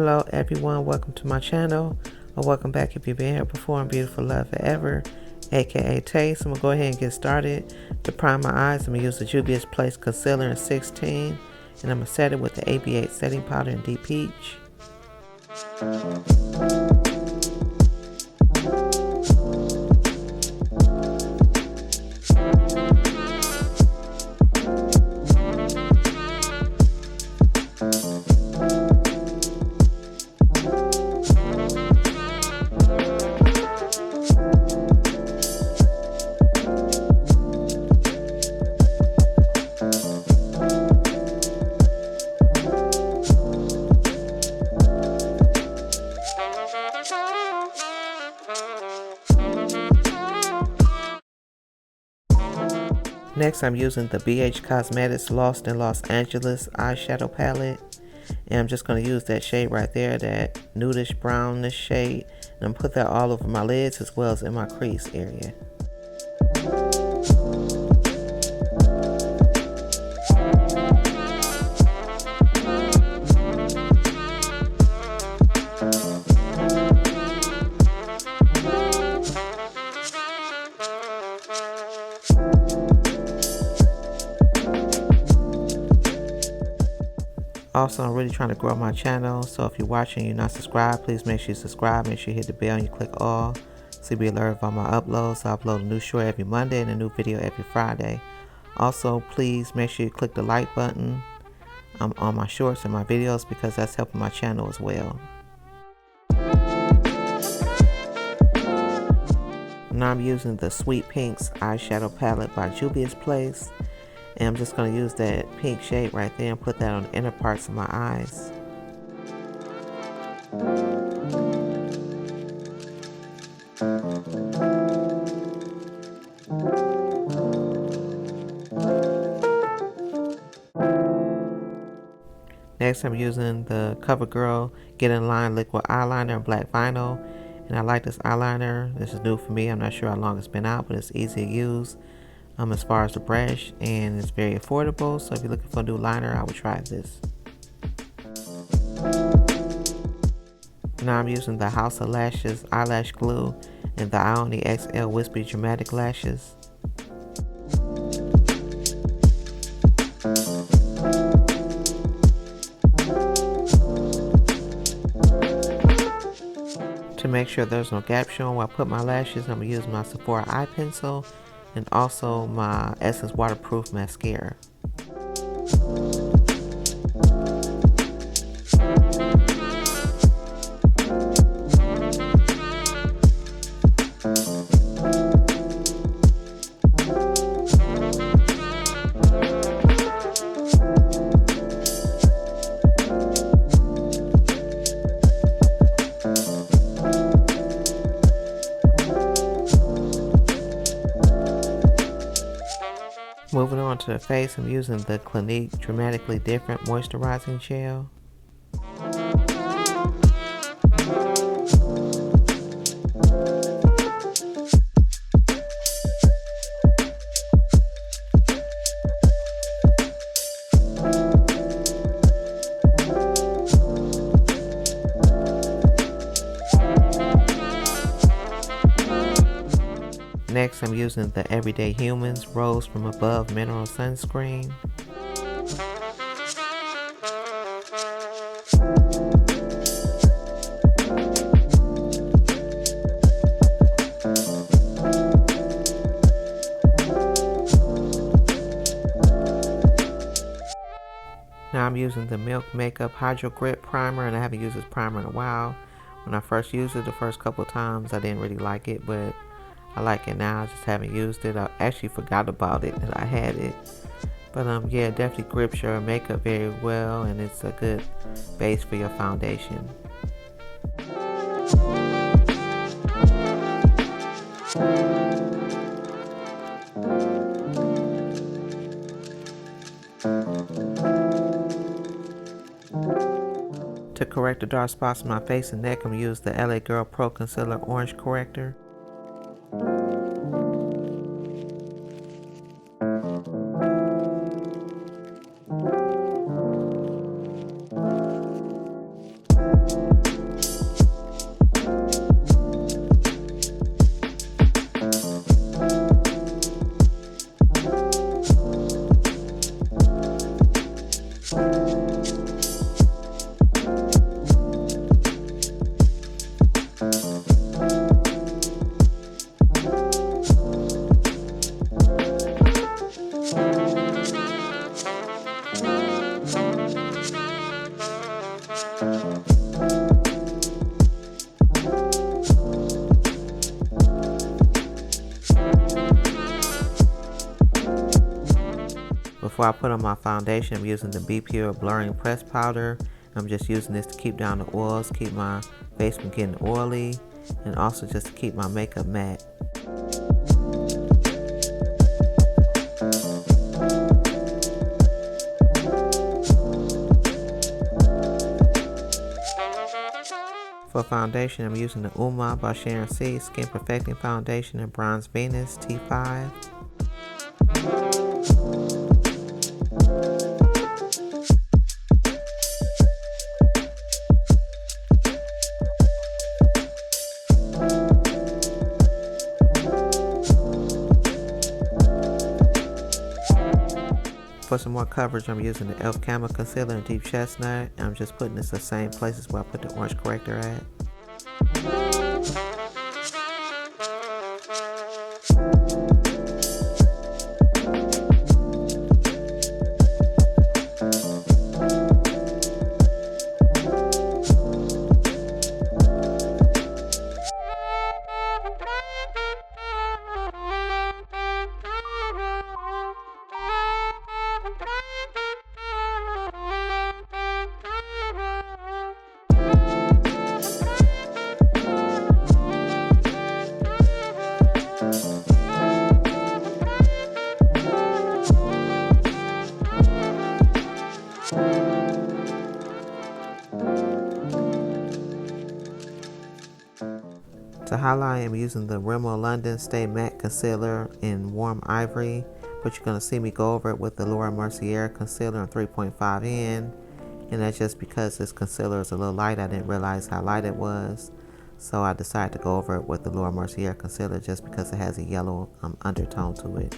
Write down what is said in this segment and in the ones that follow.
Hello everyone, welcome to my channel, or welcome back if you've been here before. I'm Beautiful Love Forever, aka Taste. I'm going to go ahead and get started. To prime my eyes, I'm going to use the Juvia's Place Concealer in 16, and I'm going to set it with the AB8 Setting Powder in Deep Peach. Next, I'm using the BH Cosmetics Lost in Los Angeles eyeshadow palette, and I'm just going to use that shade right there, that nudish brownish shade, and I'm put that all over my lids as well as in my crease area. Also, I'm really trying to grow my channel, so if you're watching and you're not subscribed, please make sure you subscribe. Make sure you hit the bell and you click all so you'll be alerted of all my uploads. I upload a new short every Monday and a new video every Friday. Also, please make sure you click the like button on my shorts and my videos, because that's helping my channel as well. Now I'm using the Sweet Pinks eyeshadow palette by Juvia's Place. And I'm just going to use that pink shade right there and put that on the inner parts of my eyes. Next, I'm using the Covergirl Get In Line Liquid Eyeliner in Black Vinyl. And I like this eyeliner. This is new for me. I'm not sure how long it's been out, but it's easy to use. As far as the brush, and it's very affordable, so if you're looking for a new liner, I would try this. Now I'm using the House of Lashes eyelash glue and the Ioni XL Wispy Dramatic Lashes. To make sure there's no gap showing while I put my lashes, I'm going to use my Sephora eye pencil and also my Essence Waterproof Mascara. Moving on to the face, I'm using the Clinique Dramatically Different Moisturizing Gel. Next, I'm using the Everyday Humans Rose From Above Mineral Sunscreen. Now I'm using the Milk Makeup Hydro Grip Primer, and I haven't used this primer in a while. When I first used it the first couple of times, I didn't really like it, but I like it now. I just haven't used it. I actually forgot about it that I had it. But yeah, it definitely grips your makeup very well, and it's a good base for your foundation. To correct the dark spots on my face and neck, I'm going to use the LA Girl Pro Concealer Orange Corrector. Before I put on my foundation, I'm using the Be Pure Blurring Press Powder. I'm just using this to keep down the oils, keep my face from getting oily, and also just to keep my makeup matte. For foundation, I'm using the Uma by Sharon C Skin Perfecting Foundation in Bronze Venus T5. For some more coverage, I'm using the e.l.f. Camo Concealer in Deep Chestnut, and I'm just putting this the same places where I put the orange corrector at. To highlight, I'm using the Rimmel London Stay Matte Concealer in Warm Ivory, but you're going to see me go over it with the Laura Mercier Concealer in 3.5N, and that's just because this concealer is a little light. I didn't realize how light it was, so I decided to go over it with the Laura Mercier Concealer just because it has a yellow undertone to it.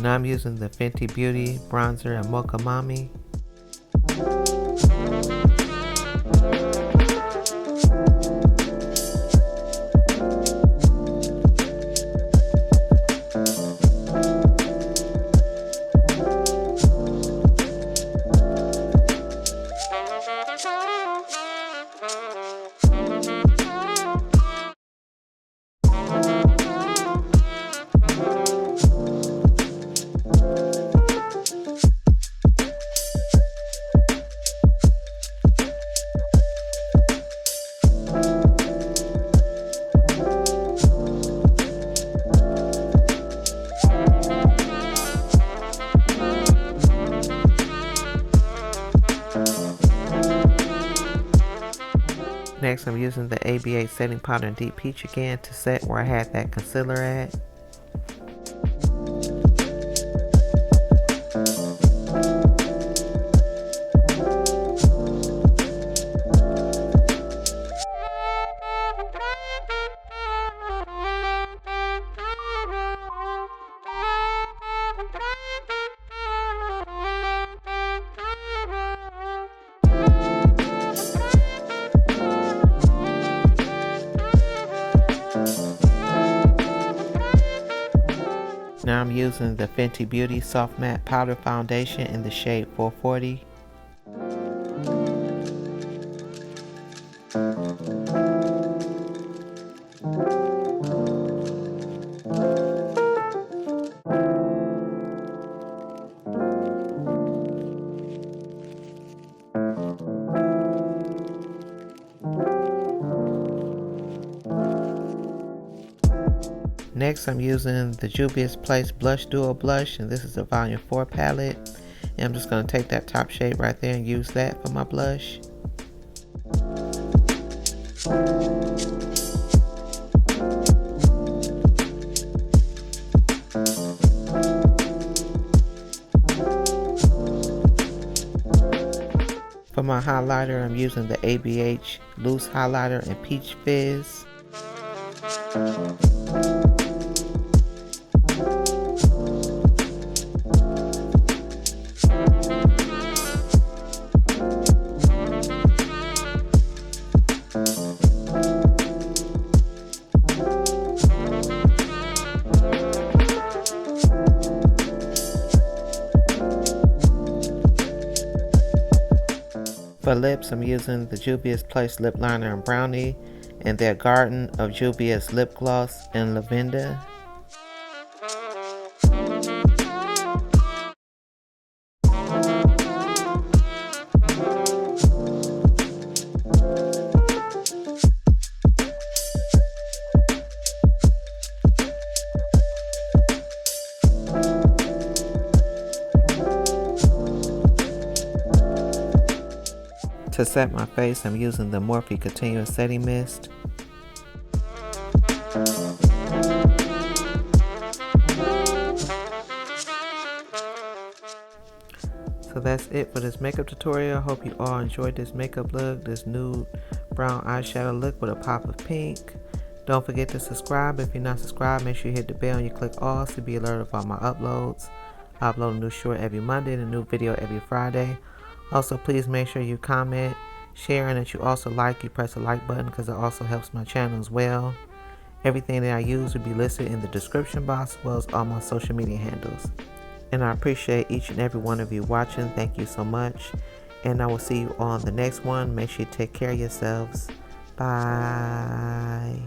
Now I'm using the Fenty Beauty Bronzer in Mocha Mami. Next, I'm using the ABA setting powder in Deep Peach again to set where I had that concealer at. Now I'm using the Fenty Beauty Soft Matte Powder Foundation in the shade 440. Next, I'm using the Juvia's Place Blush Duo Blush, and this is a Volume 4 palette. And I'm just going to take that top shade right there and use that for my blush. For my highlighter, I'm using the ABH Loose Highlighter in Peach Fizz. For lips, I'm using the Juvia's Place Lip Liner in Brownie and their Garden of Juvia's Lip Gloss in Lavender. To set my face, I'm using the Morphe Continuous Setting Mist. So that's it for this makeup tutorial. I hope you all enjoyed this makeup look, this nude brown eyeshadow look with a pop of pink. Don't forget to subscribe. If you're not subscribed, make sure you hit the bell and you click all to be alerted of all my uploads. I upload a new short every Monday and a new video every Friday. Also, please make sure you comment, share, and that you also you press the like button because it also helps my channel as well. Everything that I use will be listed in the description box as well as all my social media handles. And I appreciate each and every one of you watching. Thank you so much. And I will see you on the next one. Make sure you take care of yourselves. Bye.